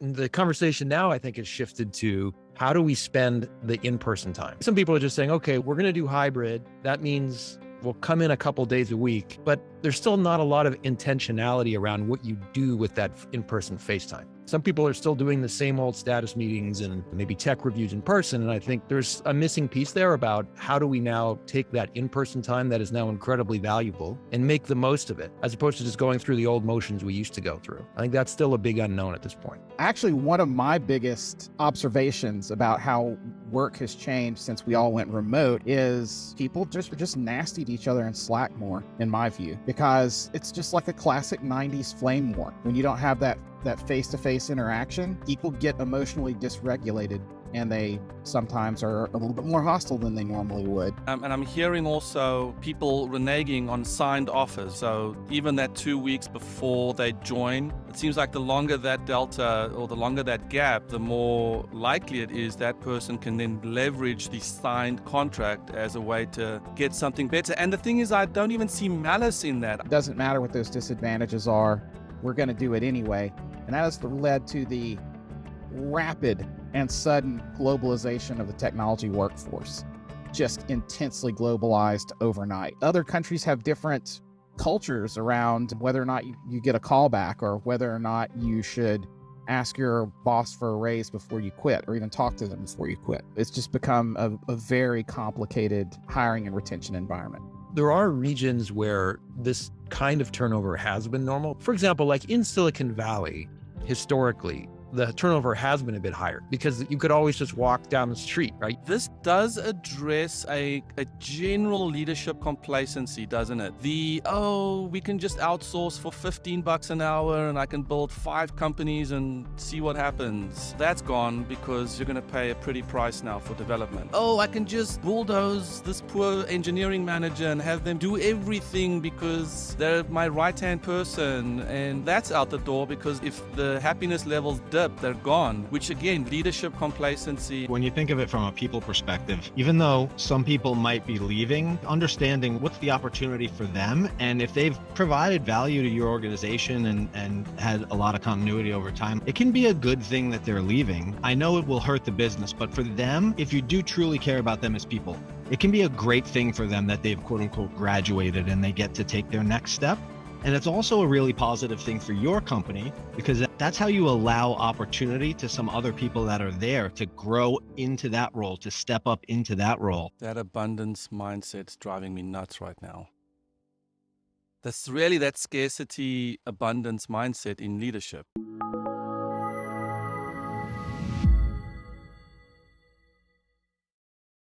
The conversation now, I think, has shifted to how do we spend the in-person time? Some people are just saying, okay, we're going to do hybrid. That means we'll come in a couple days a week, but there's still not a lot of intentionality around what you do with that in-person FaceTime. Some people are still doing the same old status meetings and maybe tech reviews in person. And I think there's a missing piece there about how do we now take that in-person time that is now incredibly valuable and make the most of it, as opposed to just going through the old motions we used to go through. I think that's still a big unknown at this point. Actually, one of my biggest observations about how work has changed since we all went remote is people just nasty to each other in Slack more, in my view, because it's just like a classic 90s flame war. When you don't have that face-to-face interaction, people get emotionally dysregulated and they sometimes are a little bit more hostile than they normally would. And I'm hearing also people reneging on signed offers. So even that 2 weeks before they join, it seems like the longer that delta or the longer that gap, the more likely it is that person can then leverage the signed contract as a way to get something better. And the thing is, I don't even see malice in that. It doesn't matter what those disadvantages are, we're going to do it anyway. And that has led to the rapid and sudden globalization of the technology workforce, just intensely globalized overnight. Other countries have different cultures around whether or not you get a call back or whether or not you should ask your boss for a raise before you quit or even talk to them before you quit. It's just become a very complicated hiring and retention environment. There are regions where this kind of turnover has been normal. For example, like in Silicon Valley, historically, the turnover has been a bit higher because you could always just walk down the street, right? This does address a general leadership complacency, doesn't it? We can just outsource for $15 an hour and I can build 5 companies and see what happens. That's gone because you're going to pay a pretty price now for development. I can just bulldoze this poor engineering manager and have them do everything because they're my right-hand person. And that's out the door because if the happiness levels they're gone, which again, leadership complacency. When you think of it from a people perspective, even though some people might be leaving, understanding what's the opportunity for them, and if they've provided value to your organization and had a lot of continuity over time, it can be a good thing that they're leaving. I know it will hurt the business, but for them, if you do truly care about them as people, it can be a great thing for them that they've quote unquote graduated and they get to take their next step. And it's also a really positive thing for your company because that's how you allow opportunity to some other people that are there to grow into that role, to step up into that role. That abundance mindset's driving me nuts right now. That's really that scarcity abundance mindset in leadership.